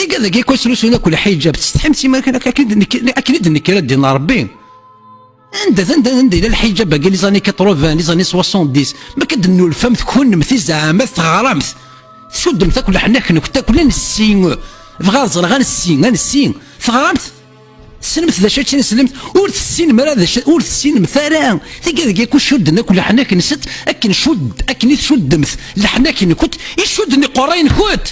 كذا كي كويس رسولنا كل حاجه بتستحمتي ما كان اكيد انك دين ربي عند الى الحجاب باقي لي زاني 80 لي زاني 70 ما كدنو الفم تكون مثي زعما تغرمت تشد تاكل حناك تاكل السين فغازر غنسين تغرمت سلمت ذا شاتي سلمت ور السين مرا ذا ور السين مثلا كذا كل شد ناكل حناك نسيت اكن شد اكن تشد مث لحناك كنت يشدني قرين كنت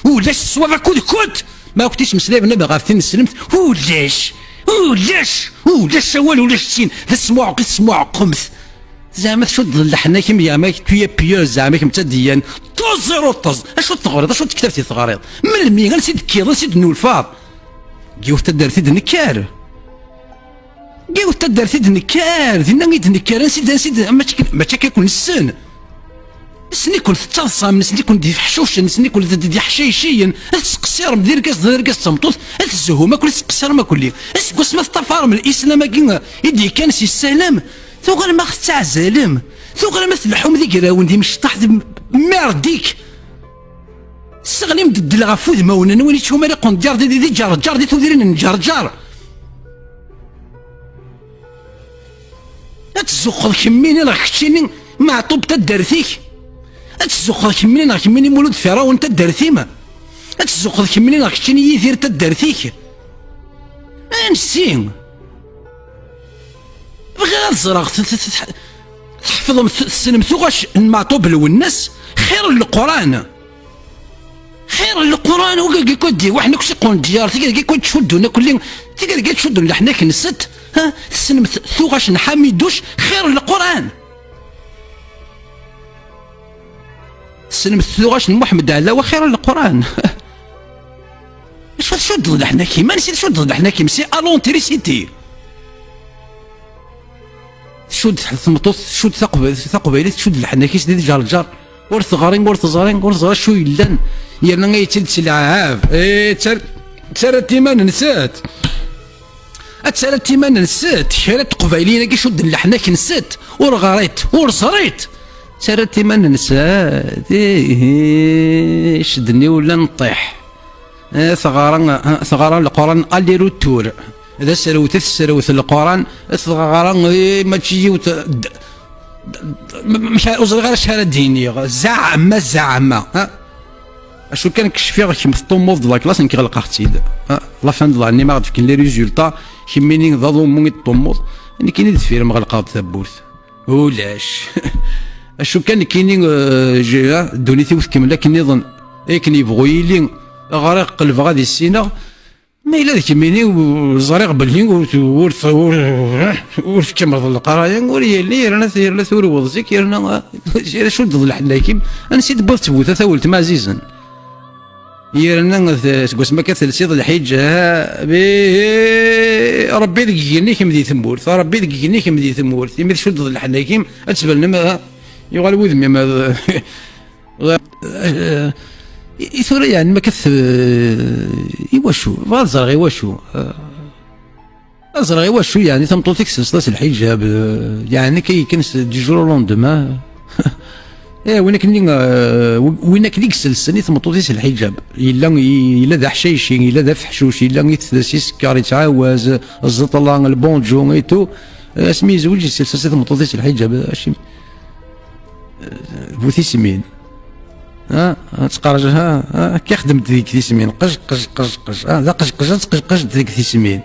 ولاش الصوابع كنت ما كنتيش مسلم انا غارتين سلمت ولاش سوال ولاش السين ذا سموع قمث زعما تشد لحناك يا ماك تويا بيو زعما كم تديان طز اشو تغريض اشو كتبتي تغريض من المي غنسيد كيض نسيد نولفاض جيو تدرتي دنكار دينا غيد نكار نسيد ما تاكل السن نسني كل تتصام نسني كل دي حشوش نسني كل دي حشيشين تسقسير بدير كاس تمطوط تزهو ما كل تسقسير ما كل اسكوس ما تطفر من الاسلام كي يدي كان سي السلام ثوغر ما تاع زالم ثوغر ما تلحوم ذيك راون دي مش طاح مرديك استغلي مدد الغفوذ مونا نولي تشوف مالي قون جار دي جار دي توديرين نجار اتزخر كميني راه كتشيني مع طوب تدرتيك اتزخر كميني مولود فرعون تدرتيما اتزخر كميني راه كتشيني يثير تدرتيك انسين بغير زراغ تحفظهم السلم ثوغاش المعطوب الونس خير القران وكي كودي واحد كلشي قون ديار تيكا كي تشدونا كل تيكا تشدونا حنا كنست ها السلم ثوغاش نحميدوش خير القران السلم ثوغاش محمد على وخير القران اش تشد لحنا كيما نسيت تشد لحنا كيما سي الونتريسيتي شد ثمطوط شد ثقبيلي تشد الحناكيس ديال جار ورث غارين شو يلان يانا غيتلت العاب تسرى التيمان نسات شرات قبايلين كي شد الحناك نسات ورغريت ورصريت تسرى التيمان نسات شدني ولا نطيح ثغران القران الي روتور إذا سروت القرآن الثغران ما تجي مش غير شهادة دينية زعما ها اشو كان كشفي غير كيما طوموف دو لا كلاس نكي غلقاختيد لا فان دو لاني ما غادي فين لي ريزولطا كيميني ضادو موني طوموف اني كاين دفير ما غلقاو ثبوت ولاش اشو كان كاينين جا دونيتي وكمل لكن نظن كني يبغوا يلي غريق قلب غادي السينا ما إلا ذاك ميني وزريق باللين ورف كمرض القرايه نقول يلي رانا لا ثوري وضزيك رانا شو ضد الحلاكيم انا نسيت بوث تبوث ثولت ما عزيزا يرانا سكوس ما كثلسيض الحجه ربي ذكيني كم دي ثمورث ربي ذكيني كم دي ثمورث يمد شو ضد الحلاكيم اتسبل ما يغال وذمي ما ثورة يعني ما كث يواشو فازرغ يواشو يعني تمطو تكسس الحجاب يعني كي كنس دي جور لوندما وين كني كسلسني تمطو تيس الحجاب الا ذا حشيشي الا ذا فحشوشي الا يتسيس كاري تعاوز الزطلان البونجو ايتو اسمي زوج سلسله تمطو تيس الحجاب اشي بوثي سمين تقارجها كي خدمت ديك تيسمين قش ذا قش ديك تيسمين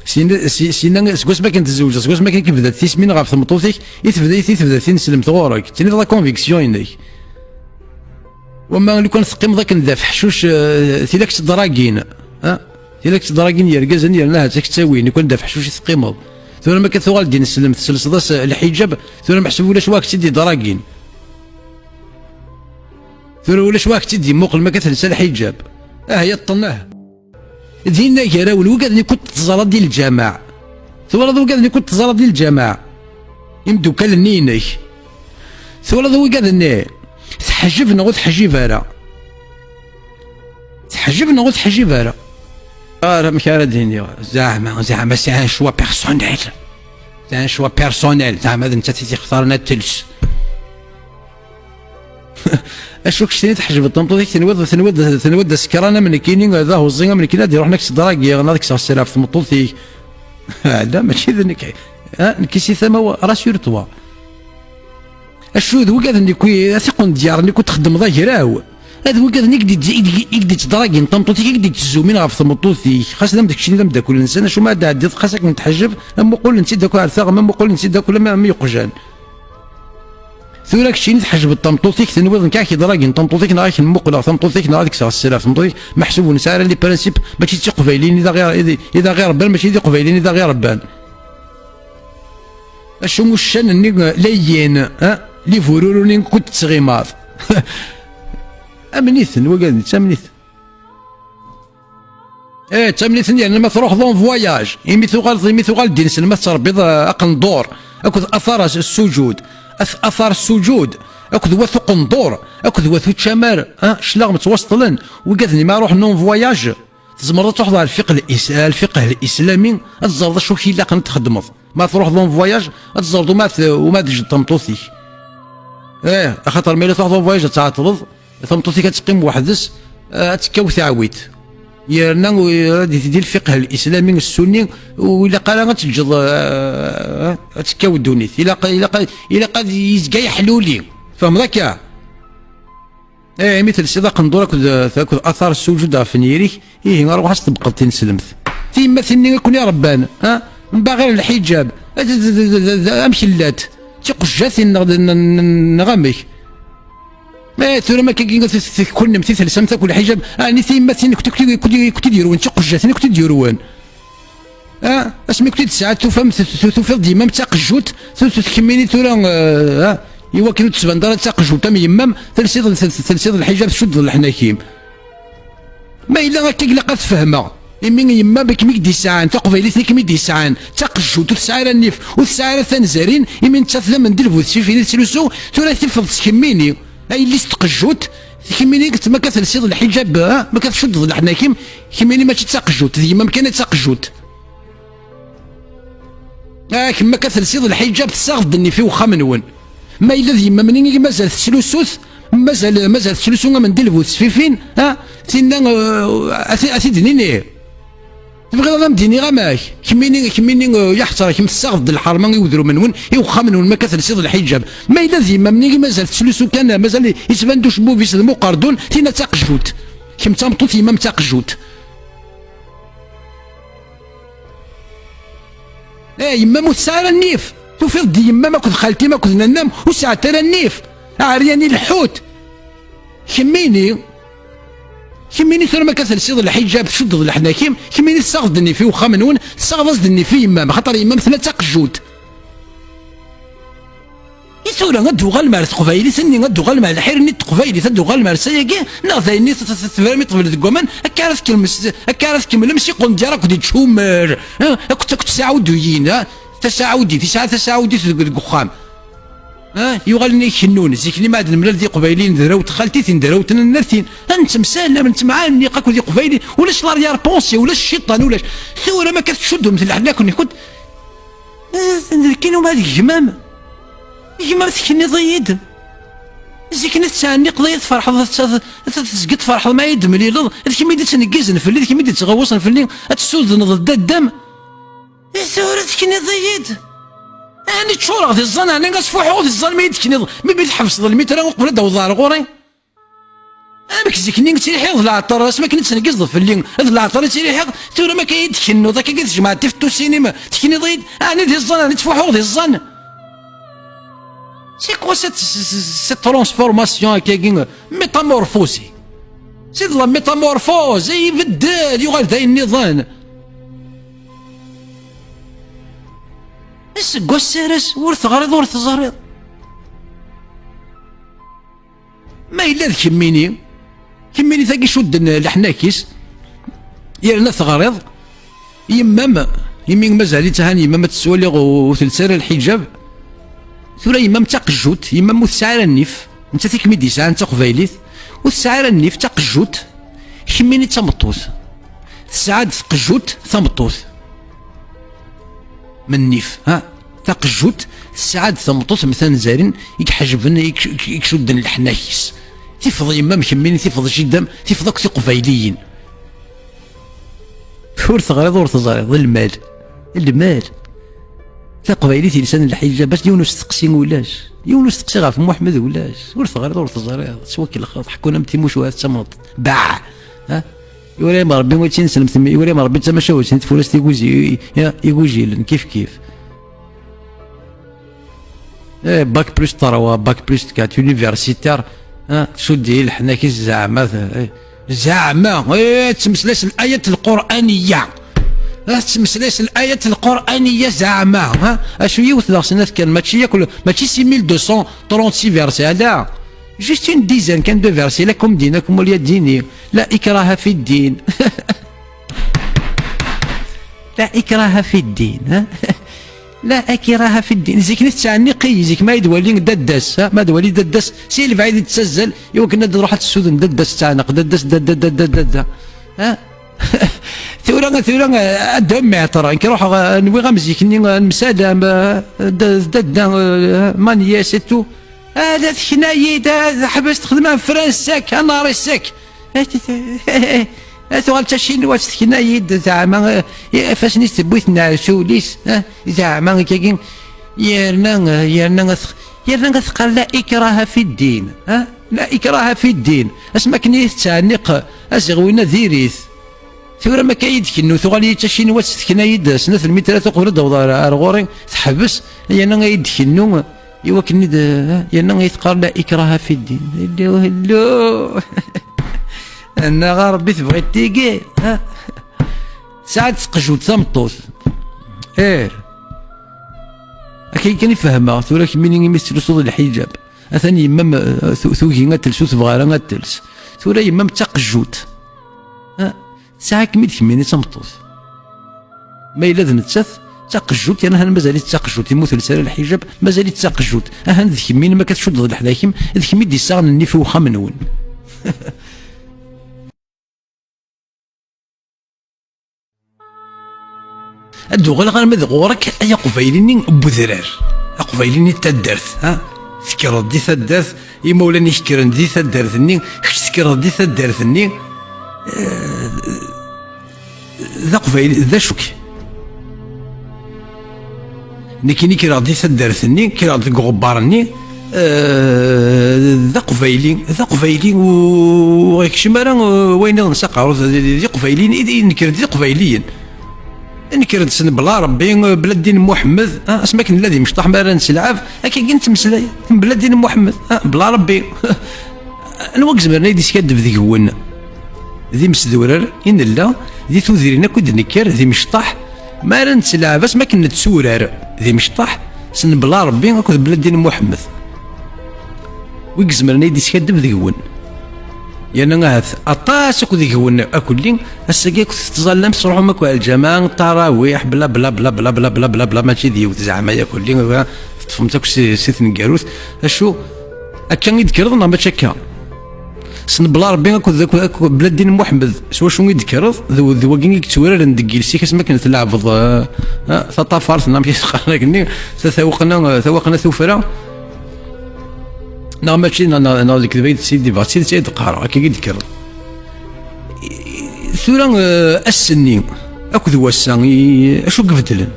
سينا سكوس ما كنت تزوج سكوس ما كان كيبدا تيسمين غير ثمطوتك تبدا تنسلم ثغورك تاني لا كونفيكسيون عندك وما لو كان ثقيم ذاك ندافع حشوش تيلاك تدراكين تيلاك تدراكين يركزني يرناها تاك تساوين يكون دافع حشوش ثقيم ثم ما كثوال دين السلم تسلسل الحجاب ثم محسوب ولا شواك تدي دراكين ثم ولا شواك تدي موقل ما كثلس الحجاب هي الطناه دينا كرا والوقت اللي كنت تزرد ديال الجماعه ثم الوقت اللي كنت تزرد ديال الجماعه يمدو كلنينك ثم الوقت اللي تحجبنا وتحجب تحجبنا راه مكاره ديني زعما سي ان شوا بيرسونيل زعما انت تختارنا التلس اشوك شتيني تحجب الطمطوطيك تنود سكرانه من كيني هذا هو الزينه من كينا يروح نكس دراكي انا ديك السلام في مطوطيك لا ماشي ذنك نكيسي ثما راسير توا الشو ذو قاعد نكوي ثقون ديار نكو تخدم ظاهراو هذا هو قاعد يقدر تدراكي طمطوطيك يقدر تزومين غف مطوطيك خاصنا داك الشيء داك كل انسان شو ما دعدي خاصك نتحجب اما قول انت داك عرفا اما قول انت داك ما يقجان ثوراك شي تحجب الطمطوطيك تنوض كاع كي دراكي طمطوطيك نراك المقله طمطوطيك نراك ساعه السلاف طمطوطيك محسوب نسار لي برانسيب ماشي تي قبيلين اذا غير ربان ماشي تي قبيلين اذا غير ربان اشو مشان اني لين لي فوروروني كنت تغيماض امنيثن وقال تامنيث تامنيث يعني ما تروح دون فواياج يميثوغال دين سلمة تربيض اقندور اكو اثار السجود اثار السجود اكو وثق ندور اكو وثق تشامر شلاغ متوسطلن وقالني ما روح نون فواياج تزمر تحضر الفقه الاسلامي الزرد شو كي لاق نتخدمض ما تروح دون فواياج الزرد وما تجي طمطوطي خاطر ملي تروح دون فواياج تعطلض طمطوطي كتقيم وحدس تكاوث عاويت يرنا ديال الفقه الاسلامي السني وإلا قال غتجد تكاو الدونيت إلا قد يزكى حلولي فهم ذاك مثل سيدا قندور تاكل اثار السجود في نيريك نروح تبقى تنسلمت تيما ثني يكون يا ربان من باغي الحجاب امشي اللات تيقجات نغمك ما ثم ما كل نمثل سمثا كل حجاب اني ثيما ثني كنت ديرون تيقجات كنت ديرون اسمي كنت ساعات تفهم ديما تاقجوت تكميني تورا ايوا كي تسبان دار تاقجو تم يمام تلسيض الحجاب تشد الحناكيم ما الا هكاك لقات تفهمها يمين يما بك ميك دي ساعان تقبيلي كمي دي ساعان تاقجو تسعير النيف وتسعير ثنزارين يمين تشاف من دلفوت سيفيني تسلسو تورا تفض تكميني اي اللي تقجوت كميني قلت ما كتلسيض الحجاب ما كتشد الحناكيم كميني ما تاقجوت يما كان تاقجوت كما كتلسيض الحجاب تساغد النيفي وخا منون ما إلا ديما منين مازال تسلسوث مازال تسلسو من دلفوت سفيفين تينا أثيدنيني تبغي غا مديني غا ماك كميني يحترى كيما تساغد الحرمه يوذرو منون يوخا منون ما كتلسيض الحجاب ما إلا ديما منين مازال تسلسو كان مازال يتبان دوش بوفيس المقردون تينا تاقجوت كيما تمطوط يما تاقجوت يما متسعر النيف توفيض دي يما ما كنت خالتي ما كنت ننام وساعة ترى النيف عرياني الحوت كميني ثم ما كتلسيض الحجاب تشد الحناكيم كميني تساغد النيفي وخا منون تساغد النيفي يما خاطر يما مثلا تاقجوت يسولا غدو غالمار تقفايلي سني غدو غالمار الحير ني تقفايلي تدو غالمار سايكي ناضيني تفرمي طفل الكومان اكارث كلمه ماشي قون ديالك ودي تشومر كنت تساعدوين تساعدي في الكخام يغالني يكنون زيكني ما عاد الملال دي قبايلين دراوت خالتي دراوت النرثين انت مسالم انت معاني قاكو دي قبايلي ولاش لاريار بونسي ولاش الشيطان ولاش ثوره ما كتشدهم مثل حنا كنت كاينو مع الجمام يما تكني ضيد زيكني تساني قضيه فرحض تسقط فرحض ما يدم لي لض كيما يدي تنقزن في الليل كيما يدي تغوصن في الليل تسود ضد الدم ثوره تكني ضيد انا تشورغ في الظن انا نصفحو في الظن ما يدكني ما بيتحبس ظلمي ترى قبل داو ظهر غوري امك زيكني تيحيض العطار ما كنت تنقز في الليل العطار تيحيض ثوره ما كيدكنو ذاك كتجمع تفتو السينما تكني ضيد انا في الظن انا تفحو في الظن C'est quoi cette transformation كي métamorphose c'est de la métamorphose يبدل يغال ذا النظام السقو السارس ورث غريض ورث زريض ما إلا كميني ثاقي شد الحناكيس يرنا ثغريض يمين مازال تهاني يما ما تسولي وثلثار الحجاب ثورا يما متاقجوت يما متسعر النيف انت فيك ميدي ساعه انت قبايليت وتسعر النيف تاقجوت كميني تمطوط تسعاد تقجوت ثمطوط من النيف تاقجوت تسعاد ثمطوط مثلا زارين يكحجبن يكشدن الحنايس تفض يما مكملين تفض جدا تفضك قبيليين ور تغريض ور تزريض المال المال تقبيلي لسان الحجه باش يونس تقسي ولاش يونس تقسي غاف محمد ولاش ور تغريض ور تزريض سواك الخاط حكونا متيموش وهاد تمرض باع ها يوري ما ربي وين تنسلم يوري ما ربي تماشاوش تفولس يقوزي يقوزي كيف كيف باك بلس 3 باك بلس 4 يونيفرسيتير ها شو ديال حنا كي زعما زعما تمسلاش الايات القرانيه تمسلاش الايات القرانيه زعما ها اشو يوث سنات كان ماشي ياكل ماشي 6236 فيرسي هذا جوست اون ديزان كان دو فيرسي لكم دينكم ولي ديني لا اكراه في الدين لا اكراه في الدين ها لا اكراه في الدين زيك نتعني قيزك ما يدولي ددس ما دولي ددس سي اللي بعيد تسزل يمكن تروح تسود ددس تعنق ددس دد ها ثورة دم ترى كي نروح نوي غمزيك نمسادة دد مانيا سيتو هذا ثنايد هذا حبست خدمة فرنسا كان نهار السك تغال تشين واش ثنايد زعما فاش نسبويت نعسو ليس زعما كاين يرنا ثقال لا إكراه في الدين لا إكراه في الدين اسما كني تعنق أزغوينا ذيريث ثورة ما كايد كنو ثغالي تشين واش ثنايد سنة الميترة قبل دوضة أرغوري تحبس يانا غايد كنو إوا كني يانا يتقال لا إكراه في الدين هلو انا غا ربي تبغي تيكي ساعات تقجود تمطوط كان يفهمها ولكن من يمثل صوت الحجاب اثاني يما ثوكي غاتلس وتبغى غاتلس ثورا يما تقجود ساعات كميت كميني تمطوط ما الا نتسث تقجود يعني انا مازال تقجود يموت لسان الحجاب مازال تقجود ذيك مين ما كتشد الحلاكم ذيك مين دي ساغن ني في وخا منون الدوغل غير مذغورك اي قبيليني بوذرار قبيليني تدرت تكرر دي تدرت يمولاني يشكرن دي تدرتني تكرر دي تدرتني ذا قبيل ذا شوك نكيني كرا دي تدرتني كرا دي غبارني ذا قبيلي وغيكشي مرا وين نسقعو ذي قبيليين نكر دي قبيليين نكرد سن بلا ربي بلا دين محمد اسمك الذي مشطح مرا نسلعف هكا كنت مسلاي بلا دين محمد بلا ربي انا زمرنا يدي سكاد ذيك هون ذي مسدورر ان لا ذي توديرنا كود نكر ذي مشطح مرا نسلعف اسمك نتسورر ذي مشطح سن بلا ربي اكود بلا دين محمد ويكزمرنا يدي سكاد ذيك هون يعني غاث اطاس اكو ذيك هون اكلين الساكي كنت تظلم تروحوا ماكو الجماعه التراويح بلا بلا بلا بلا بلا بلا بلا بلا ماشي ديوت زعما ياكلين تفهمتك سيت نكاروث اشو اكا يذكرنا ماشي هكا سن بلا ربي اكو بلا دين محمد سوا شنو يذكر ذو واكين يتورر ندقي سيك اسما كانت تلعب تطافرتنا ماشي خليني ثوقنا ثوفره نا ماشي نا ديك البيت سيدي باسيل سيد قارا كي يذكر ثورا السني اكو ذواسا اشو قفدلن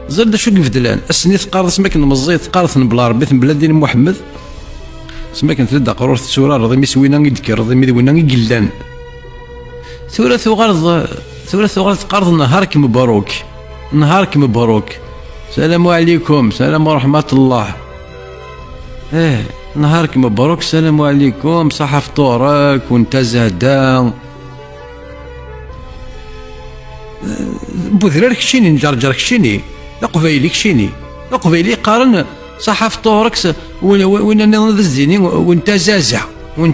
زرد اشو قفدلن السني تقارض سماك مزيت تقارض بلا ربي بلا دين محمد سماك تلد قرور السوره رضي مسوينا يذكر رضي مدوينا يقلان ثورا ثغرض تقارض نهارك مبروك نهارك مبروك السلام عليكم السلام ورحمة الله نهارك مبروك السلام عليكم صحة فطورك وانت زهدان بوذرارك شيني نجرجرك شيني قبيليك شيني قبيلي قارن صحة فطورك وين انا الزيني وانت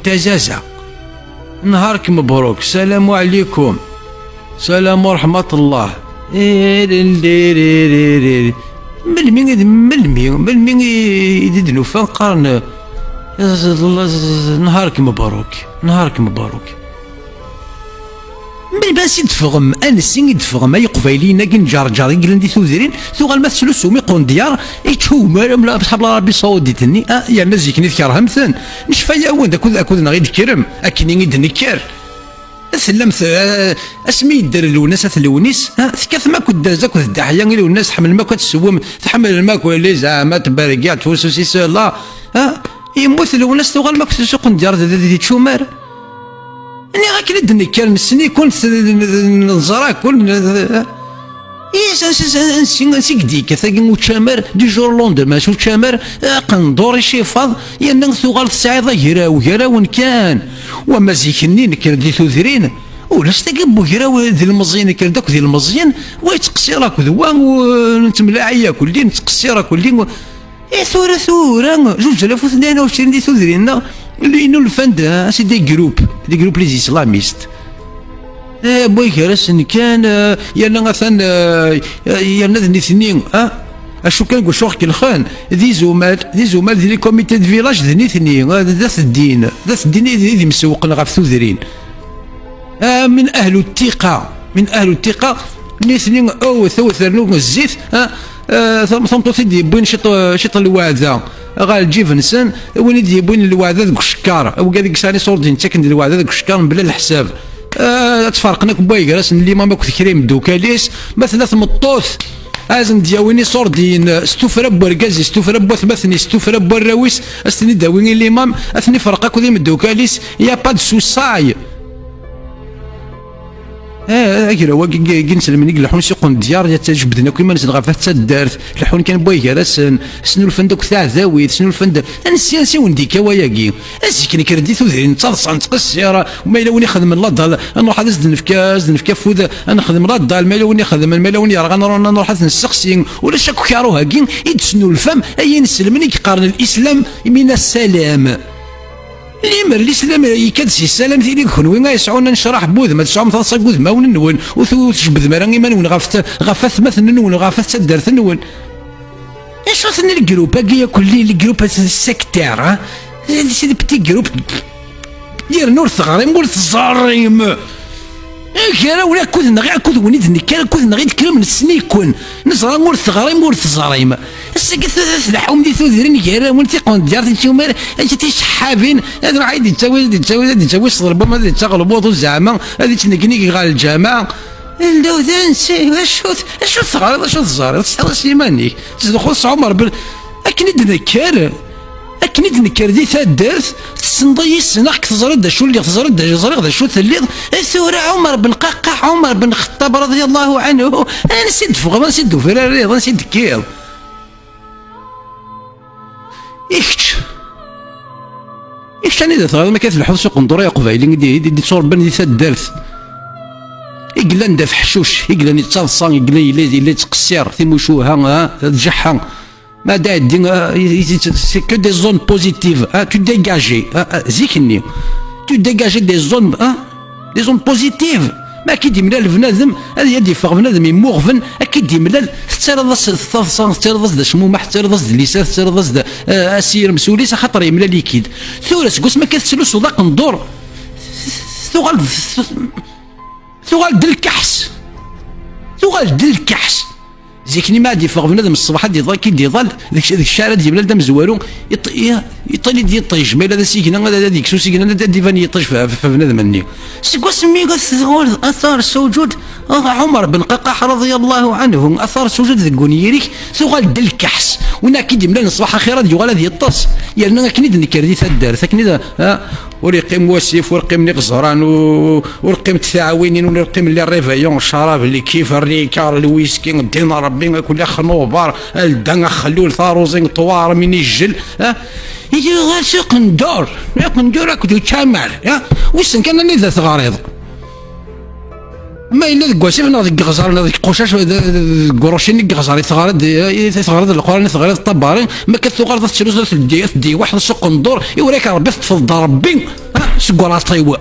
زازع نهارك مبروك السلام عليكم السلام ورحمة الله ملمي يددنو فان قارن نهارك مبروك مي بس يدفغم انسين يدفغم اي قبايلين كي نجرجر يقلن دي ثوذرين ثوغال ما تسلسو ميقون ديار يتشومر ملا بصحاب ربي صودي تني يا الناس يكني تكره مثلا نشفى وين اكود نغيد كرم اكني غيد نكر سلمت اسمي يدير الوناس الونيس ثكاث ما كنت دازا كنت داحيا غير الناس تحمل ما كتسوم تحمل الماكو اللي زعما تباركيا توسوسي سلا يموت الوناس ثوغال ما كنت سوق ديار دي تشومر اني غاك ند نكر نسني كنت نزرا كل نسي ديك ثاقي وتشامر دي جور لوندما شو تشامر قندور شيفاض يا ثوغال السعيده هراو كان وما زيكني نكر دي ثوذرين ولاش تاقي هراو ذي المزيان نكر داك ذي المزيان ويتقصيرك ذوا ونتملاعيا كلين نتقصيرك كلين ثورة 2022 دي ثوذرين اللي انو الفند سي دي جروب لي اسلاميست بوي كراس كان يانا مثلا يانا الاثنين اشو كان نقول شوخ الخان ذي زومال ذي لي كوميتي دو فيلاج ذي اثنين ذات الدين ذي مسوقنا غا في ثوذرين من اهل الثقه الاثنين او ثوثرنو الزيت ثمطو سيدي بوين شط الوعده غال جيفنسن وين يدي بوين الوعده ذوك الشكار وقال لك ساني صوردين تاكن الوعده ذوك الشكار بلا الحساب تفرقنا كباي راس اللي ما ماكو كريم دوكاليس مثلا مطوث ازن دياويني صوردين ستوفرب ورقازي ستوفرب ثمثني ستوفرب الراويس استني داويني الامام اثني فرقاك ذي الدوكاليس يا با دو سوساي اجرا واقي جنس من يقل الحون سيقون ديار يتجبدنا كل ما نزل غا فات الدارت الحون كان بوي راسن سنو الفندق تاع ذاوي سنو الفندق انا السياسي وندي كواياكي اسكني كردي ثوذين تصلص نتقسيره وما يلوني خدم الله نروح هذا نفكا فوذا نخدم الله ما يلوني خدم ما يلوني راه نروح نسقسي ولا شكو كاروها كي يتسنو الفم اي نسلمني يقارن الاسلام من السلام ليمر الاسلام يكدسي السلام ثيلي كون يسعونا نشرح بوذ ما تسعوم تصق بوذ ما ونون وتشبذ مراني ما نون غفت مثل نون غفت سدرت نون ايش وصلنا الجروب باقي كل الجروب السكتير سي بتي جروب دير نور ثغريم ور ثزاريم كان ولا كود نغي كود ونيد كان كود نغي كلام من السنيكون نزرا مور ثغريم ور ثزاريم السكت الحوم دي ثوذرين كيرا ونتي قون ديار تنشومر انت شحابين هذا عادي تساوي صدر ما تشغل بوطو زعما هذه تنقني غال الجامعه اللوذان سي شو ثغريم شو ثزاريم سليماني تدخل عمر اكني نذكر اكني نكر دي ثادرت تسنضي السناق تزرد شو اللي تزرد شو ثليض ثورة عمر بن قحقح عمر بن الخطاب رضي الله عنه انا نسيت فوق نسيت فراريض نسيت كيل إيش أنا إذا ثغر ما كانت الحوض سوق ندور يا قبايلي دي تصور بن دي ثادرت يقلن داف حشوش يقلن يتصلصان يقلن يلي تقصير ثيموشوها تجحها ما داعي سي كو دي زون بوزيتيف تو ديجاجي زيكني تو ديجاجي دي زون بوزيتيف ما كيدي ملال بنادم هذا يدي فغ بنادم يموغفن اكيد ملال تيرضص الثلثان تيرضص ذا شمومح تيرضص ذا اللسان تيرضص ذا اسير مسوليس خاطر يملال يكيد ثورس قوس ما كتسلوس وذاك ندور ثغال دلكحس ثغال دلكحس زيكني ما عاد يفغ بنادم الصباح دي ضل كي ضل ذاك الشارع ديال بنادم مزوارو يطلي ديال الطيج ما هذا سيكنا هذا ديك سو سيكنا هذا ديفاني يطيج في بنادم الني سكوا سمي قال اثار سوجود عمر بن قحقح رضي الله عنه اثار سوجود ذكونيريك ثغال دلكحس ونا كي ديال الصباح خيرات يغال هذه الطاس يعني كنيد نكر دي ثدار ثكنيد ورقم واسيف ورقم نقزران ورقم الثعاوينين ورقم اللي الريفايون الشراب اللي كيف الريكار الويسكي دين ربي كل خنوبار الدنا خلول ثاروزين طوار من الجل يجي غاسق ندور كنت تشامر ويسن كان اللي ذا ثغاريض ما إلا ذك واسيف ناضي غزار ناضي قشاش قروشين غزار ثغارد القران ثغارد الطبارين ما كثغارد تشلوز دي واحد سوق ندور يوريك ربي تفضل ربي سكورا طيوا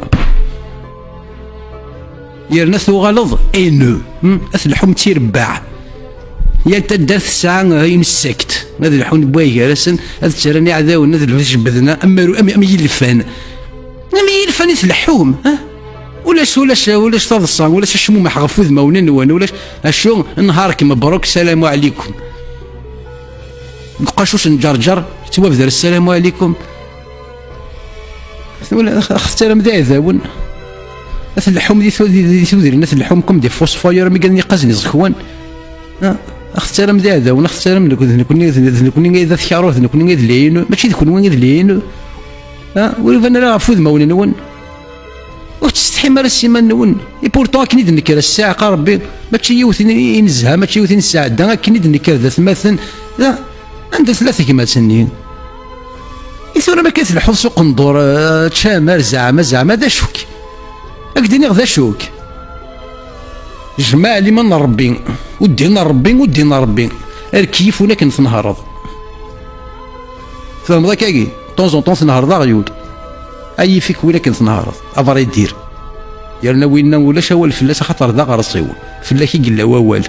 يرنا ثغالض انو اثلحهم تيرباع يا انت دارت الساعه يمسكت هذا الحون بواي راسن هذا تراني عداو هذا اللي جبدنا اما يلفان يتلحوم ولاش تضصان ولاش الشمومح غف ذماون نوان ولاش اشو نهارك مبروك السلام عليكم نقاشوش نجرجر توافذر السلام عليكم ولا اختار مدا ذاون اللحوم دي ثودير الناس اللحومكم دي فوسفاير مي قالني قازني زخوان اختار مدا ذاون اختار نكوني اذا ثياروث نكوني ذلين ماشي تكون وين ذلين ولا انا لا غفوذ ماون نون وتستحي مال السيمان نون اي بورتون كنيد نكر الساعه قربي ماشي يوثني ينزها ماشي يوثني الساعه دا كنيد نكر ذات مثلا لا عندها ثلاثه كيما سنين ثورة ما كانت الحوض سوق ندور تشامر زعما ذا شوك اكديني غدا شوك جماعة اللي ما ربي ودينا ربي الكيف ولا كنت نهرض فهم ذاك كي طونزون طون نهرض غيود اي فيك ولا كنت نهرض افري دير يالنا وينا ولا شاول فلاس خاطر ذا غرصيون فلا كي قال والو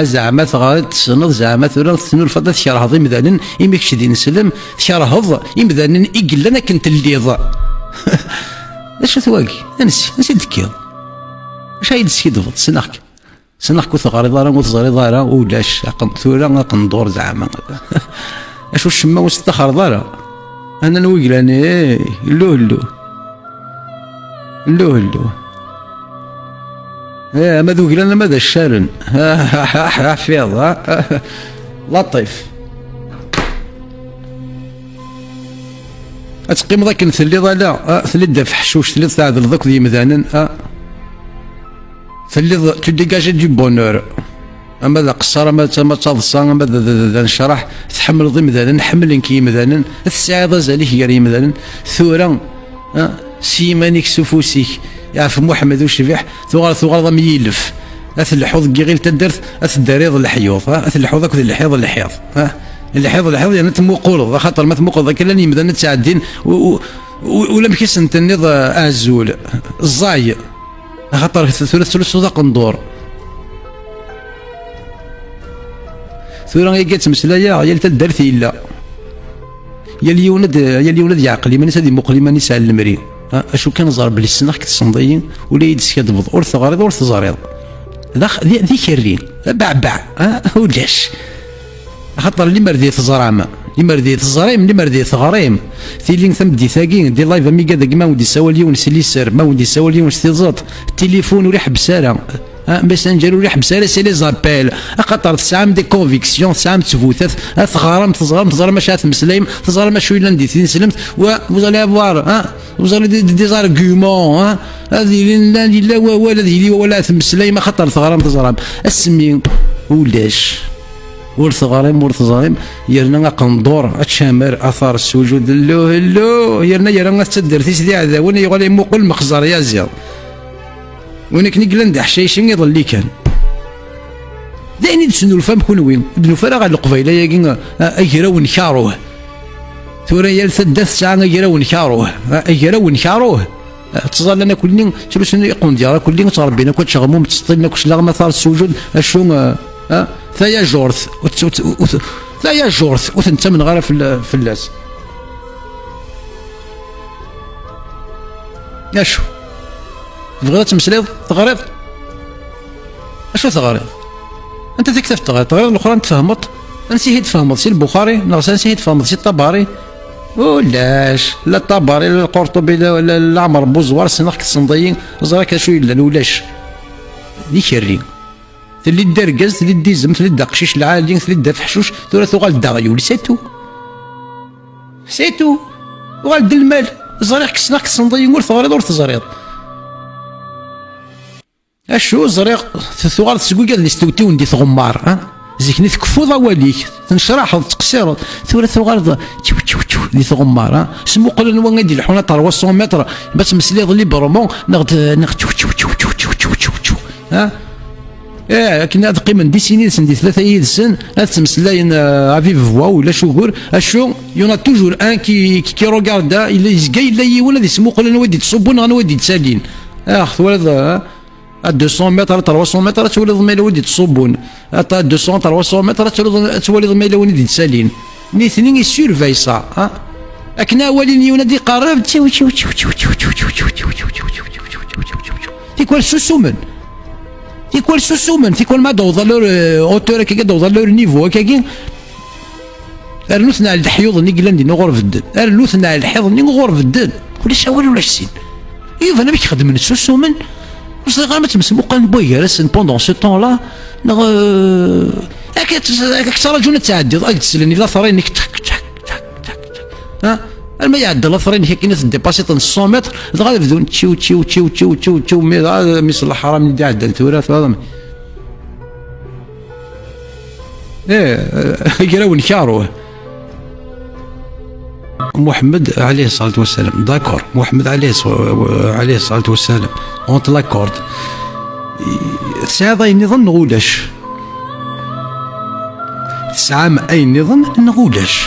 زعما تغاد تسنض زعما ثورا تسنو الفضل تشرهض يمذانا يميكش دي نسلم تشرهض يمذانا إقلنا كنت الليض اش تواقي نسي دكيض اش هاي تسيدفض سناخك وثغاري ضارا وتزغري ضارا ولاش ثورا قندور زعما اش الشما وستخر ضارا انا نوقلاني لو ما ذوق لنا ماذا الشارن حفيظ لطيف اتقيم ذاك نثليض لا ثليض داف حشوش ثليض تعذل ذاك ذي مذانا ثليض تديكاجي دي بونور اما ذا قصاره ما تضصان اما ذا نشرح تحمل ضي مذانا نحمل كي مذانا السعاده زالي هي مذانا ثورا سيمانيك سفوسيك يعرف محمد وشبيح ثغار ضم يلف اث الحوض كي غير تدرت اث الدريض الحيوض اث الحوض اكو الحيض يعني تموقول خاطر ما تموقول ذاك اللي يبدا نتعدين ولم كيسن تنيض ازول الزاي خاطر ثلث قندور ثورا هي قالت مسلايا عيال تدرت الا يا اليولد يعقل مانيش هذه مقلي مانيش على المري اشو كان ضرب لي السنه كنت صنديين ولا يدس كدبض ورث غريض ورث زريض ذي كرين بعبع ولاش خاطر اللي مردي تزرامه اللي مردي تزريم اللي مردي تغريم ثيلين ثم دي ثاقين دي لايف ميكا داك ما ودي سوالي ونسلي سر ما ودي سوالي ونستيزط التليفون وريح بساله ماسنجر وريح بساله سي لي زابيل خاطر تسعام دي كونفيكسيون تسعام تفوتات تغرم تزرم ماشات مسلم تزرم شويه لاندي تسلمت وزالي افوار وزالي دي زارغيومون هذه لا ولا تمسلم خاطر تغرم تزرم اسمي ولاش ورث غريم يرنا قندور اتشامر اثار السجود اللو يرنا تسدر تيسدي عذاون يغلي موقل مخزر يا زياد وينك نقلن حشيشين يضل كان دايني تسنو الفم كونوين دنو فرغ القبيله يا اجراو نشاروه ثورا يا ثلاث ساعه اجراو نشاروه تصل لنا كلين شنو شنو يقون ديالها كلين تربينا كل شغمو متسطلنا كل لغم اثار السجود اشو ثايا جورث ثايا جورث وثنت من غير في اللاس اشو تبغي تمسليض تغريض اشو تغريض انت تكتب تغريض الاخرى تفهمط نسيه تفهمط سي البخاري نغسل نسيه تفهمط سي الطباري ولاش لا الطباري لا القرطبي لا العمر بوزوار سنخ الصنديين زراك شو الا ولاش ذي كري اللي داركاز اللي ديزم اللي داقشيش العالي اللي دا فحشوش ثورة ثوغال داغيول سيتو وغال المال زريق كسناك الصنديين ورث غريض ورث زريض اشو زريق ثوغال تسقوي اللي استوتيون دي ثغمار زيكني تكفوض واليك تنشرح تقصير ثورة ثوغال تشو دي ثغمار سمو قلن وان غادي الحونه 300 متر باش مسليض لي برومون نغد تشو كنا تقريبا دي سنين سندي 3 سن تمسلاين افيف فوا ولا شهور اشو يونا توجور ان كي روغاردا الا يزكاي لا يولا دي سمو قلنا ودي تصبون انا ودي تسالين اخ ولد 200 متر 300 متر تولد ميل ودي تصبون 200 300 متر تولد ميل ودي تسالين ني اثنين يسيرفاي سا اكنا ولين ينادي قرب تيكوال سوسومن تيكوال سوسومن تيكوال ما دوض لور اوتور كي دوض لور نيفو كي ارنوثنا على الحيوض ني قلنا ندير غرف الدن ارنوثنا على الحيوض ني غرف الدن ولا شاول ولا شسين ايوا انا باش خدم السوسومن واش غير ما تمسمو قال بويا راسن بوندون سو طون لا نغ هاك تراجونا تعدي ضايق تسلني لا ثرينك ها ما يعدل لا ثرينك كي ديباسي 100 متر غادي بدون تشيو تشيو تشيو تشيو تشيو تشيو مثل الحرام اللي عدل تورث هذا يقراو نكاروه محمد عليه الصلاة والسلام داكور محمد عليه الصلاة والسلام اونت لاكورد تسعة أي نظن نغولاش تسعة أي نظن نغولاش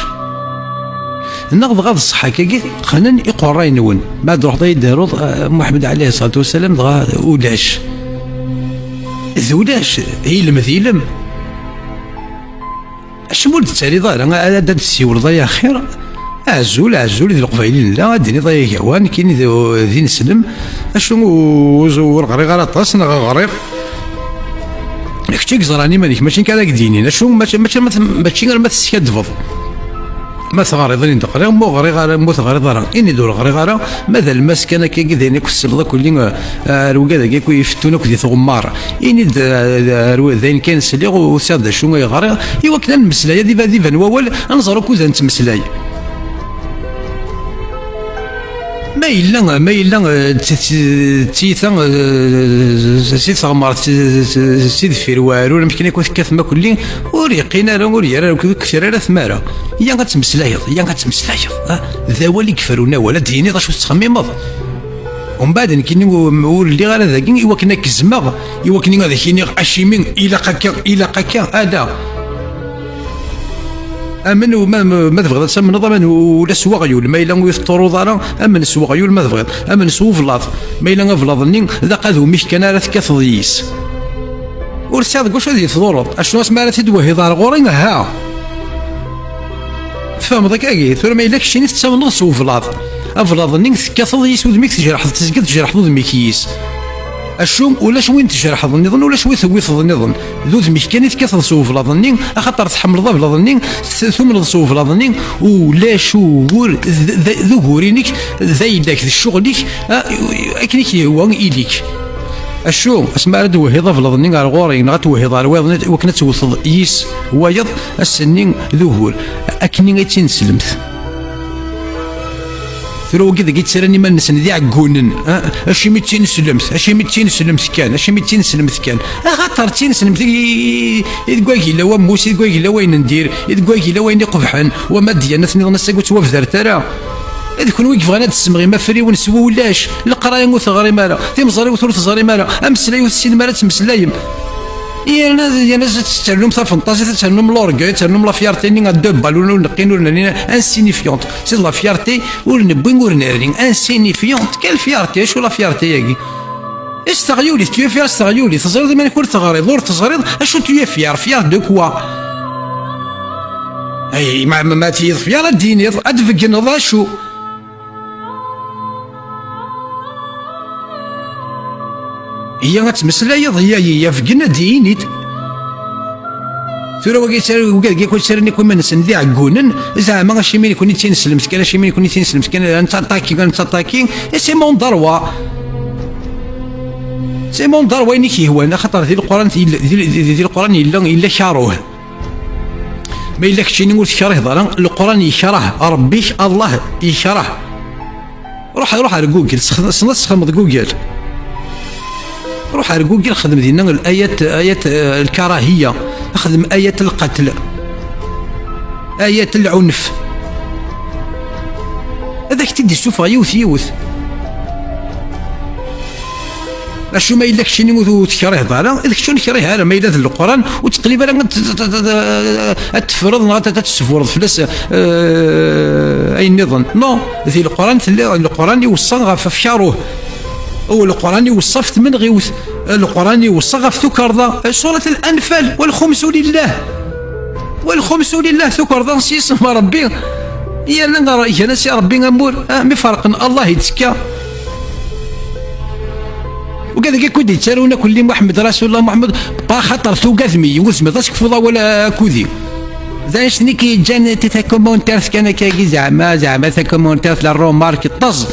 نغض غض الصحة كي خلنا يقراي نون بعد روح يدارو محمد عليه الصلاة والسلام دغا ولاش ذولاش هيلم ذيلم شمول تسالي ضاير انا داد السيور ضايا خير عزول ذي القبايلين لا ديني ضايا كوان كاين ذي نسلم اشنو وزور غريغ على طاس غريغ كنتي كزراني مالك ماشي كذاك ديني اشنو ماشي غير ما تسكدفض ما ثغاري ظنين دقريغ مو غريغ مو ثغاري ضرا اني دور غريغ ماذا المسكنه كي ذيني كسل كل روكا كي يفتونا كدي ثغمار اني ذين كان سليغ وساد شنو غريغ ايوا كنا نمسلايا دي فان وول نزرو كوزا نتمسلاي ما إلا تيثا سي ثغمار سي دفير وارو يمكن يكون كاثما كلي وريقينا راه وريا كثير راه ثماره يا غتمسلايض ذا هو اللي كفرونا ولا ديني واش تخممض ومن بعد كي نولي غير ذاك ايوا كنا كزماغ ايوا كنا هذاك كيني اشيمين الى قكا هذا امن ما تبغى تسمى ضمان ولا سواغيول ما الا يفطروا ضرا امن سواغيول ما تبغى امن سو فلاط ما الا فلاطني ذا قادو مش كان راه كثضيس ورساد واش غادي تضرب اشنو اسمع راه تدوي دار غورين ها فهم ذاك اكيد ثم ما الا كشيني تسمى سو فلاط افلاطني كثضيس ودميك تجرح تجرح ودميكيس الشوم ولا شوين تجرح النظن ولا شوي ثويث النظن ذوذ مش كانت كثر صوف لا ظنين خاطر تحمل ضاف لا ظنين ثم صوف لا ظنين ولا شهور ذهورينك ذايدك الشغلك اكنك هو اليك الشوم اسمع رد وهيضه في الظنين على غوري غتوهيض على ويض وكنا توصل يس ويض السنين ذهور اكني غتنسلمت ثرو كذا قلت سرني ما نسن ذي عقونن اشي 200 سلمت اشي 200 سلمت كان اشي 200 سلمت كان خاطر 200 سلمت يدقاكي لا وموس يدقاكي لا وين ندير يدقاكي لا وين يقبحن وما ديالنا نظن ساكوت وفدر ترى إذا كون ويقف غانا تسمغي ما فري ونسوي ولاش القرايه وثغري مالا تيمزري وثلث زغري مالا امسلاي والسين مالا تمسلايم يا ناس تتعلم صافي فانتازي تتعلم لورغي تتعلم لا فيارتي ني دو بالون نقين ولا انسينيفيونت سي لا فيارتي ونبغي ورنارين انسينيفيونت كال فيارتي شو لا فيارتي ياكي استغيولي تو فيار استغيولي تزرد ما يكون تغريض دور تزرد اشو تو فيار دو كوا اي ما تيض فيار ديني ادفق نضا شو هي غتمسلايض هي فقنا دينيت ثورة وكي يكون سرني كون ما نسن ذي عقونن زعما شي مين يكون تينسلمت كان شي مين يكون تينسلمت كان نتاطاكي سي مون ضروا سي مون ضروا نيكي هو انا خاطر ذي القران ذي القران الا شاروه ما الا كشي نقول شراه ضرا القران يشرح ربي الله يشرح روح على جوجل سخمض جوجل روح على جوجل خدم دينا الآيات آيات الكراهية خدم آيات القتل آيات العنف هذاك تدي تشوفها يوث اشو ما يلك شي نموت تكره ضالا اذا شنو نكره ما يلا القران وتقريبا تفرض تتسفرض فلس اي نظن نو ذي القران يوصى في شاروه والقرآن يوصف من غيوث القرآن يوصف ثكرضا سورة الأنفال والخمس لله ثكرضا سيسم ربي يا لا يا سي ربي امور مي فرق الله يتسكى وكذا كي كودي تسالونا كل محمد رسول الله محمد با خاطر ثوقاثمي وزمي تاش كفوضه ولا كودي ذا شني كي جان تي كومونتير كان كي زعما تا كومونتير لا رومارك طز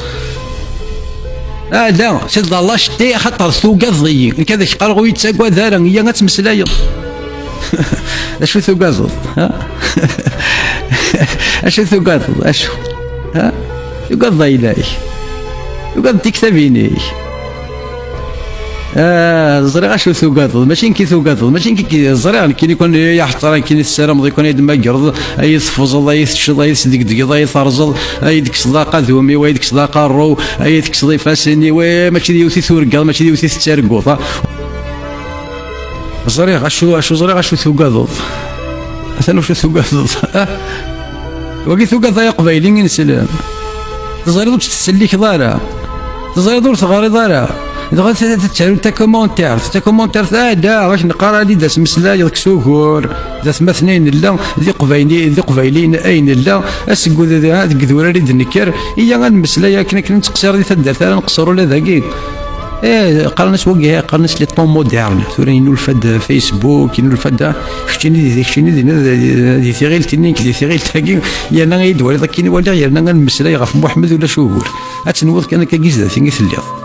لا سيد الله شتي خاطر ثوقاثي كذا شقال غوي تساكوا دارا هي غتمسلايا اشو ثوقاث ها اشو ثوقاث اشو ها ثوقاث ضايلاي ثوقاث تكتبيني زريغ اشو ثوقاث ماشي كي ثوقاث ماشي كي زريغ كي يكون يحترم كي السلام يكون يدما يقرض اي تفوز اي تشد اي تدقدق اي ترزل اي ديك صداقه ذومي واي ديك صداقه الرو اي ديك صديفه سني ماشي ديوتي ثورقا ماشي ديوتي تسرقوطا زريغ اشو زريغ اشو ثوقاث مثلا وشو ثوقاث وكي ثوقاث يا قبايلين نسلم زريغ تسليك ضاره زريغ صغاري ضاره دغيا تسالو تا كومونتير لا واش نقرا لي داس مسلا كسوكور داس مثنين لا ذي قبايلين اين لا اسكو هذيك الذوره اللي دنكر هي غنمسلا كنا نتقصر دي تدارت نقصروا لا ذاكي قرنا سواقي قرنا لي طون موديرن ثورا ينولفد فيسبوك ينولفد شتيني دي ثيغيل تنيك دي ثيغيل تاكي يا انا يدوي ذاك ولا يا انا غنمسلا غف محمد ولا شوكور اتنوض كان كيزدا ثيغي ثليض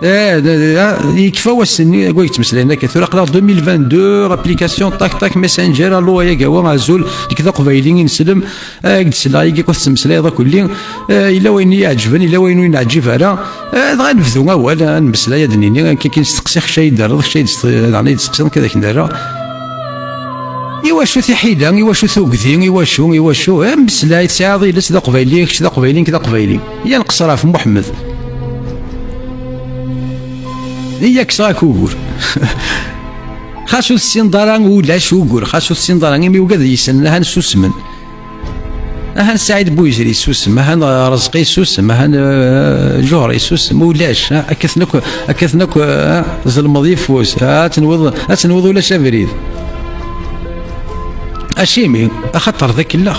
يكفى وسني قلت يتمسلينا كثر قرا 2022 ابليكاسيون تاك ميسنجر الو يا كوا معزول كذا قبايلين نسلم قلت سلاي كي كنت تمسلي هذا كلي الا وين يعجبني الا وين نعجب انا غنفذو اولا نمسلا دنيني كي نستقسي شي يدار شي يعني نستقسي كذاك ندير شو ثحيدا شو ثوقذي شو مسلا يتساعد لس ذا قبايلين كذا قبايلين هي نقصرها في محمد هي كساكور خاصو السندران ولا شوكور خاصو السندران مي وقاد يسن هان سوسمن هان سعيد بويزري سوسم هان رزقي سوسم هان جوري سوسم ولاش اكثنك ظلم ضيفوس تنوض ولا شافريد اشيمي اخطر ذاك الله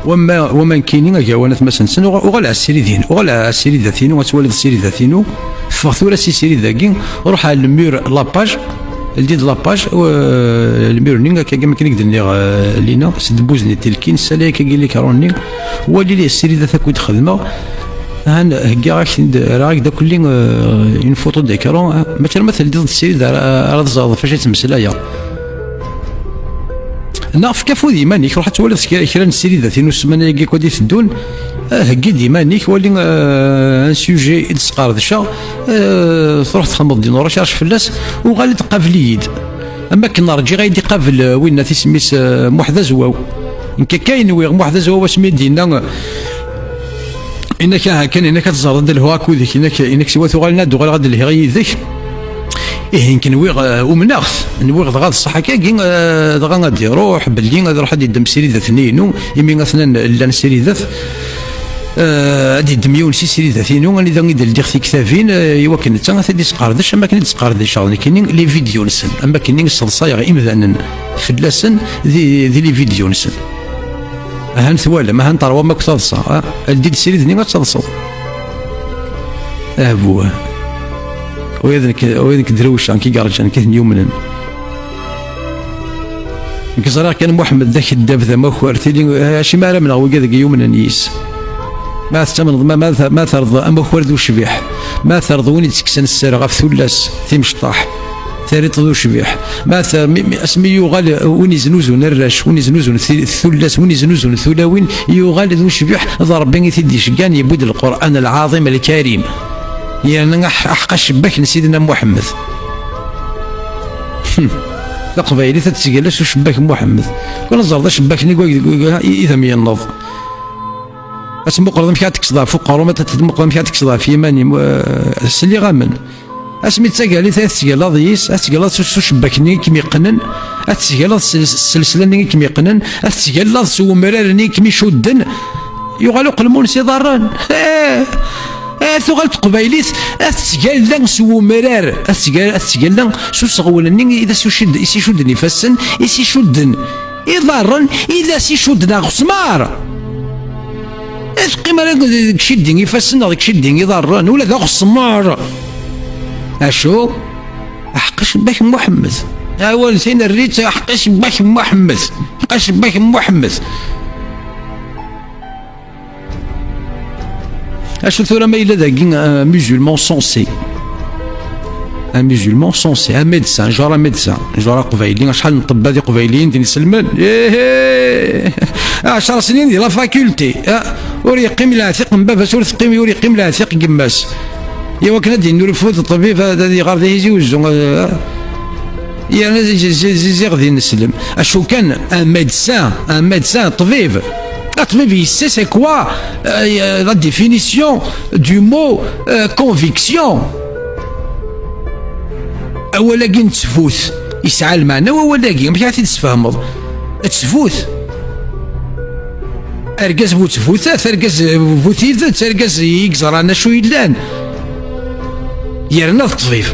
ومن كاينين جوانات مثلا وغلا السيريدين وغلا السيريداتين وتولد السيريداتينو فثورة سيري ذاكي روح على المير لاباج الجديد لاباج المير نينغا كما كنقدر لينا سد بوزني تلكين سالا كيقول لك روني ولي لي السيري ذا كنت خدمه هان هكا راك دا كلي اون فوتو ديكرون مثلا ديال السيري راه زاد فاش تمسلايا نعرف كافو ديما روح تولد كرا السيري ذاتي نسمنا كي كودي تدون هكي ديما نيك ولي ان سوجي يتسقار دشا تروح تخمض دي نورا شارش فلاس وغالي تقابليد اما كنا رجي غايدي قابل وين تسميس محذا زواو انك كاين ويغ محذا زواو اسمي دينا انك كان تزرد الهواك وديك انك سوا ثغالنا دوغال غاد اللي غيذك يمكن ويغ ومناخ نويغ غاد الصح كاين دغا غادي يروح باللي غادي يروح يدم سيري ذات نينو يمين اثنين لا سيري ذات هادي دميون سيري ذاتينو انا اذا ندير في كتابين يوكن حتى غادي تسقردش اما كاين تسقردش كاينين لي فيديو نسن اما كاينين الصلصايا امذانا فلاسن ذي لي فيديو نسن هان ثوالا ما هان طروا ما كتصلصا الديد سيري ذني ما تصلصا بوه ويذنك دروش كي قارجان كي يومن كزرا كان محمد ذاك الداب ذا ما خوارتي شي ما من هو كذا يومن نيس ما تمن ما ترضى اما خوارد وشبيح ما ترضى وين تكسن السر غف ثلاث تيمشطاح ثالث ذو شبيح ما اسمي يغال وين يزنوزون الراش وين يزنوزون الثلاث وين يزنوزون الثلاوين يغال ذو شبيح ضرب بين ثدي شقان يبود القران العظيم الكريم يعني احقى الشباك لسيدنا محمد قبايلي تتسقلش شباك محمد كون زرد شباك اذا مينض اسمو قرض مشات تكصدا فوق قرو ما تتمقر مشات تكصدا في يماني سلي غامن اسمي تسقالي تسقال ضيس تسقال شباكني كيما يقنن تسقال السلسله ني كيما يقنن تسقال سو مرارني كيما يشدن يغالو قلمون سي ضران ثغلت قبايليت أتسجل لن سو مرار أتسجل لن سو صغولني إذا سيشدني فسن يسيشدن إضارن إذا سيشدنا غسمار تقيم على داك الشيء دين يفسن داك الشيء دين يضرن ولا ذا غصمار اشو احقش باك محمد اول سين الريت احقش باك محمد احقش باك محمد اشو ثورة ما إلا داك musulman sensé ان musulman sensé ان médecin جورا médecin جورا قبايلين شحال من طباب قبايلين دين سلمان 10 سنين ديال لا فاكولتي وري يقيم العتيق من بابا سور تقيم يوري يقيم العتيق قماس يوا كنا دي نور الفوت الطبيب هذا اللي غير يجي وزو يا زي غادي نسلم اشو كان ان ميدسان طبيب الطبيب يسي سي كوا لا ديفينيسيون دو مو كونفيكسيون اولا كي تفوت يسعى المعنى ولا كي مش عارف تفهمض تفوت اركاز فوتات اركاز فوتيزات اركاز يكزر انا شو يلان يرنا الطبيب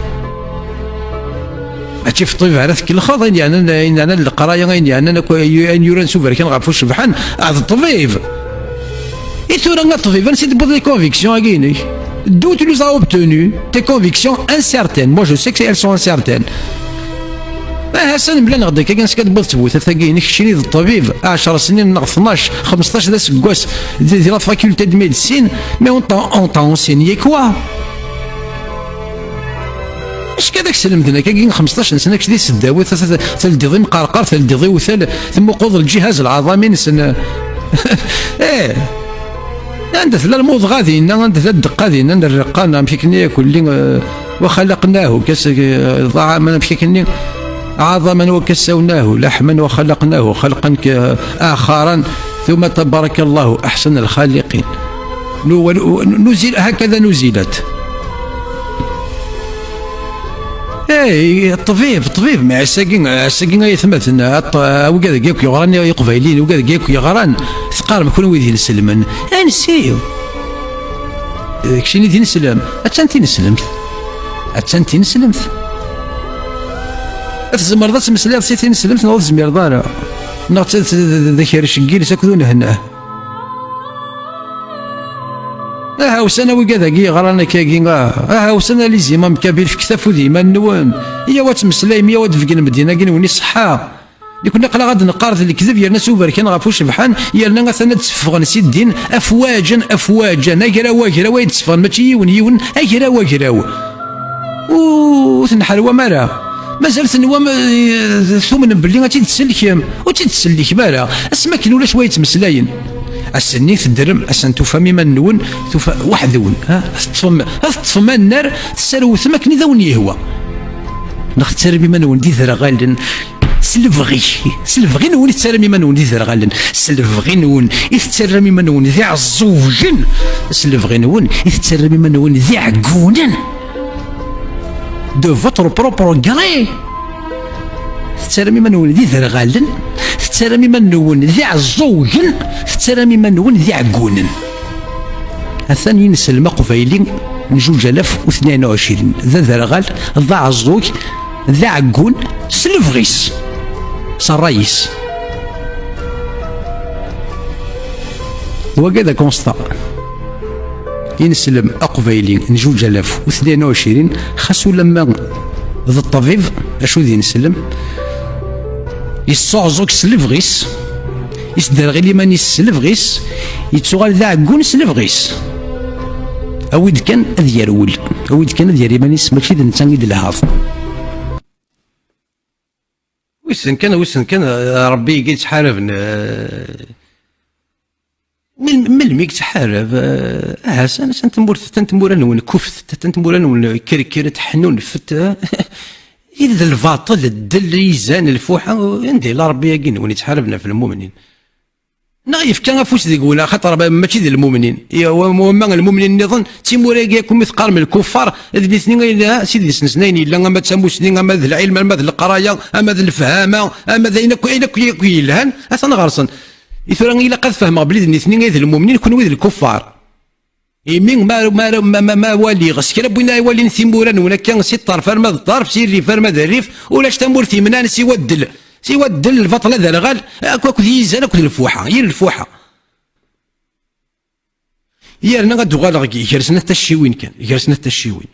هادشي في الطبيب على ذاك الخاض يعني انا القرايه يعني انا يوران سوفر كان غافو الشبحان هذا الطبيب ثورا الطبيب نسيت بوض لي كونفيكسيون كاينين d'où tu les as obtenues tes convictions incertaines moi je sais que elles sont incertaines حسن بلا نغدا كنسكا تبغي تفوت ثاقينك شري الطبيب 10 سنين ناغ 12 15 دا سكواس ديال لا فاكولتي دو ميديسين مي اون طون اونسينيي كوا اش كذاك سلمتنا كاين 15 سنه كشدي سداوي ثلدي مقرقر ثلدي وثل ثم قوض الجهاز العظامي نسن عندك لا الموض غادي عندك الدق غادي الرقان مشي كني ياكل لي وخلقناه كاس ضاع ما مشي كني عظما وكسوناه لحما وخلقناه خلقا آخرا ثم تبارك الله أحسن الخالقين نزل هكذا نزلت اي الطبيب مع الساكين يثمثنا وكذا كيك يغران يقبايلين وكذا كيك يغران ثقارب كون ويدي نسلمن نسيو داكشي اللي نسلم اتسنتي نسلمت تزمر ذا تمسلي سيتي نسلمت نوض زمير دارا نغت ذاك الشكيل ساكدون هنا وسنا وكذا كي غرانا كاكي وسنا لي زيما مكابيل في كتافو ديما النوان هي وات مسلايم يا وات فكين المدينه كاين وني صحا اللي كنا قلا غاد نقارث الكذب يا ناس وبركان غافو شبحان يا غاثنا تسفغ نسي الدين افواجا اكرا واكرا ويتسفغ ماشي يون اكرا واكرا وتنحل ومرا مازال ثنوا ثمن باللي غادي تسلك وتتسلك مالا اسما كاين ولا شويه تمسلاين السني تدرم اسنتو فمي من نون توفى وحدون تطفم النار تسروث ما كني ذون يهوى نختار بما نون دي ذرغالن سلفغي نون تسرمي من نون دي ذرغالن سلفغي نون يتسرمي من نون ذي عزوجن سلفغي نون يتسرمي من نون ذي عقونن de votre propre gré تتسرمي منون ذي ذرغالن تتسرمي منون ذي عزوجن تتسرمي منون ذي عقونن الثاني نسلم قفايلين نجوج 1022 ذا ذرغال ذا عزوج ذا عقون سلفغيس سرايس وكذا كونستا ينسلم أقبايلين نجوج 1022 خاصو لما ذا الطبيب اشو ذي نسلم يصعزوك سلفغيس يسدر غير لمن يسلفغيس يتسوغال ذا عقون سلفغيس أويد كان أذ يرول أويد كان أذ يريمانيس ماشي ذا نتان يد الهاف ويسن كان ربي يتحاربنا من الميك تحارب سنة تنتمور نون كفت تنتمور نون كركرة حنون فت إذا الباطل الدليزان الفوحة عندي لا ربي يقين وني تحاربنا في المؤمنين نايف كان فوش ذي يقول خاطر ماشي ذي المؤمنين وما المؤمنين نظن تيمور يكون مثقال من الكفار ذي اثنين إلا سيدي سنسنين إلا ما تسمو سنين أما ذي العلم أما ذي القراية أما ذي الفهامة أما ذي إلا كيلهان أثنا غرسن إذا إلا قد فهم بلي ذي اثنين ذي المؤمنين يكونوا ذي الكفار يمين ما والي غسكرا بوينا يولي نثيمورا ولا كان سي الطرف ما الطرف سيري فرما الريف ولاش تمور ثمنان سوى الدل البطله ذا الغال اكو يزال اكو الفوحه هي الفوحه يارنا غاد دوغال يكرسنا حتى الشيوين كان يكرسنا حتى الشيوين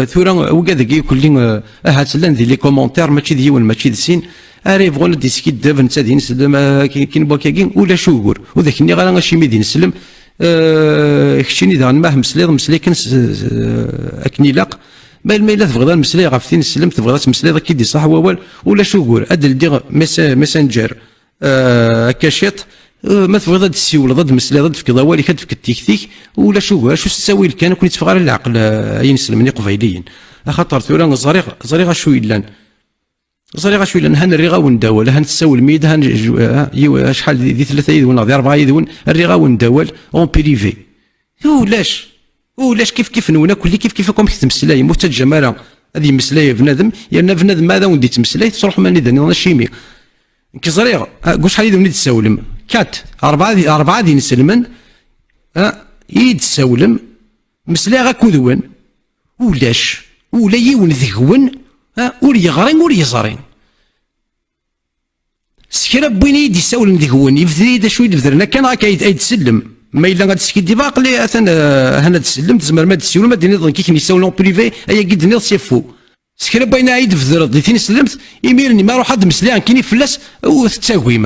ثورا وكذا كلين هات لان ذي لي كومونتير ماشي ديون ماشي دسين اري بغون ديسكي داف نتا دين سلم كاين بوكاكين ولا شوغور وذاك الني غير غاشي ميدين سلم كشيني داغ ما مسليض مسلي كان اكني لاق ما الا تبغى مسلي غافتين سلم تبغى تمسلي كي دي صح ووال ولا شوغور ادل دي ميسنجر كاشيط ما تبغى تسيول ضد مسلا ضد فك ضوالي كتفك التيكتيك ولا شو تساوي كان كون يتفغر العقل ينسلمني قبيليين خاطر ثورا زريغه شو يلان زريغه شو يلان هان الريغه ونداول هان تساوي الميد هان شحال دي 3 يدون دي 4 يدون الريغه ونداول اون بريفي ولاش كيف نونا كل كيف راكم تمسلاي موت الجماله هذه مسلاي بنادم يا بنادم ماذا وندي تمسلاي تروح ماني داني شيمي كزريغ قول شحال يدون يتساولم كات أربعة دين سلمن يتساولم مسلا غا كودون ولاش ولا يون ذهون ور يغرين ور يزرين سكرا بوين يدي يساولم ذهون يفذري دا شوي يفذرنا كان غاك يتسلم ما إلا غتسكي دي باقلي أثن هنا تسلم تزمر ما تسولم ما ديني ظن كيكني يساولون بريفي أيا قد نيض سيفو سكرا بوين عيد فذر دي ثين سلمت يميرني ما روح هاد مسليان كيني فلاس وتتاويم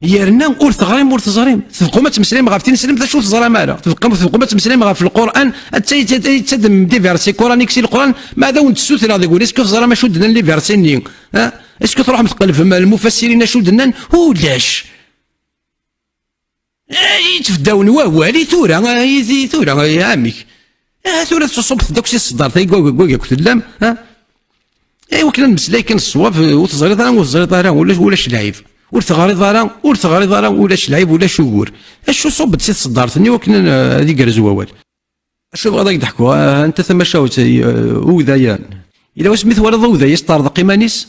يارنا ور تغريم ور تزريم تبقوا ما تمسليم غا فتين سلم شو تزرى مالا تبقوا ما تمسليم غا في القران تسدم دي فيرسي قرانيك سي القران ماذا وانت السوث هذا يقول اسكو تزرى ما شو دنا لي فيرسي اسكو تروح متقلب في المفسرين شو دنا ولاش يتفداون ووالي ثورة يا عميك ثورة تصب في دوك الصدار تاي كنت اللام ايوا كنا نمسلاي كان الصواب وتزري ضرا ولا شلايف ور تغاري ضرا ولا شلايب ولا شوور اشو صوب تسيت صدارتني وكنا هذيك رزوال اشو بغا يضحكوا انت ثم شاوت وذايان الا وسميت ولا ذوذا يسترضق ايمانيس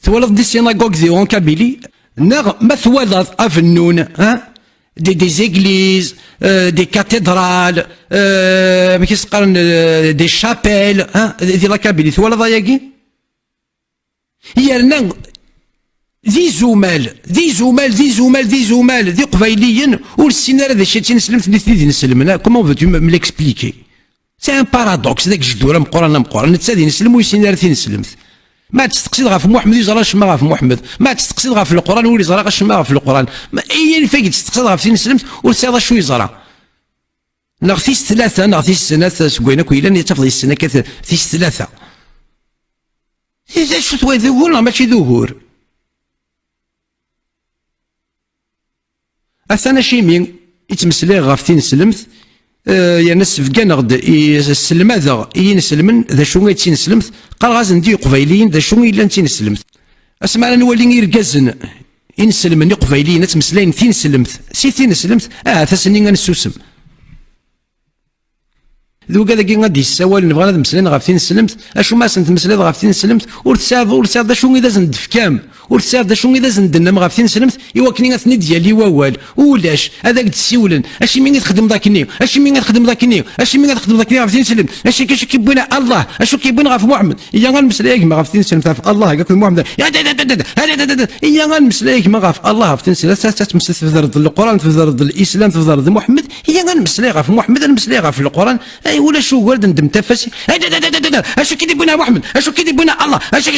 ثولد دي سيناغوغ دي اون كابيلي نغ ما ثولد افنون دي زيغليز دي كاتدرال ما كيسقرن دي شابيل دي لا كابيلي ثولد ياكي يا ذي زمال ذي قبيليين والسيناريو ذا شي نسلمت ثني نسلم كومون فو تو مي ليكسبليكي سي ان بارادوكس ذاك جدوره مقران نتسادي نسلم ويسيناريو ثي نسلمت ما تستقصد غا في محمد يزرى شما غا في محمد ما تستقصد غا في القران ولي زرى شما غا في القران ما اي اللي فايق تستقصد غا في نسلمت ورسالة شو يزرى نغثيس ثلاثه نغثيس ثلاثه سكوينا كويلا يتفضل السنه ثيس ثلاثه إذا شو توي ذهور ماشي ذهور أثنا شيمين يتمسلي غافتين سلمت يا ناس فكان غد السلم هذا ينسلمن ذا شو غيتين سلمت قال غاز ندي قبيليين ذا شو إلا نتين سلمت اسمع انا نولي يركزن ينسلمني قبيليين تمسلين ثين سلمت ثين سلمت ثسني غنسوسم ذو كذا كي غادي يساوال نبغى هذا مسلين غافتين سلمت اشو ما سنت مسلين غافتين سلمت ورتساب ذا شو اذا زند فكام ورتساب ذا شو اذا زندنا غافتين سلمت يوكني غثني ديالي ووال ولاش هذاك تسيولن اشي مين تخدم ذاكني اشي مين تخدم ذاكني اشي مين تخدم ذاكني غافتين سلمت اشي كاش كيبونا الله اشو كيبونا غاف محمد يا غنمسليك ما غافتين سلمت في الله قال محمد يا غنمسليك ما غاف الله غافتين سلمت تمسل في ضد القران في ضد الاسلام في ضد محمد يا غنمسلي غاف محمد المسلي غاف القران اي ولا شو ولد ندم تفاسي اشو كيديبونا محمد اشو كيديبونا الله اشو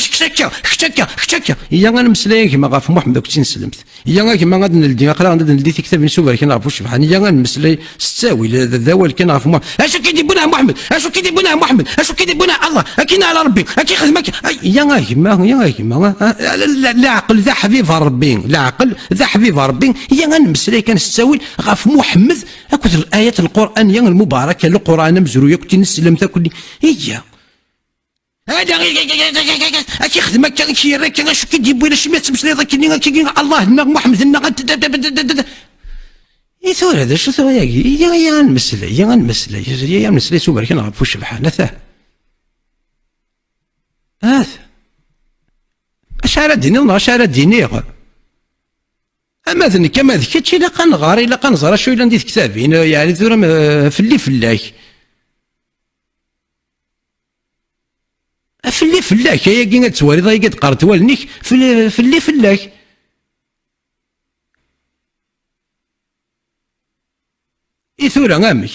شكا يا غنمسليك ما غاف محمد كنت نسلمت يا كيما غادي نلدي قرا غادي نلدي كتاب نسوبر كي نعرفوا شبحان يا غنمسلي ستاوي ذاول كي نعرف محمد اشو كيديبونا محمد اشو كيديبونا محمد اشو كيديبونا الله اكينا على ربي اكي خدمك يا كيما لا عقل ذا حبيب ربي لا عقل ذا حبيب ربي يا غنمسلي كان ستاوي غاف محمد اكثر الايات القران يا المباركه القران مزرويه كنت نسلم تاكل هي هذا اكي خدمك كي راك شو كيجيبوا لنا شي ما تمشي ذاك الله محمد ثور هذا شو ثور يا غنمسلي سوبر كي نعرفوا شبحان هذا اشعر ديني اشعر ديني اما ذني كما ذكيت شي لا قنغاري لا قنزرا شو الا ندير كتابين يعني ثورة فلاك فلاك هي كي تواري ضايق قرت والنيك فلاك ثورة امك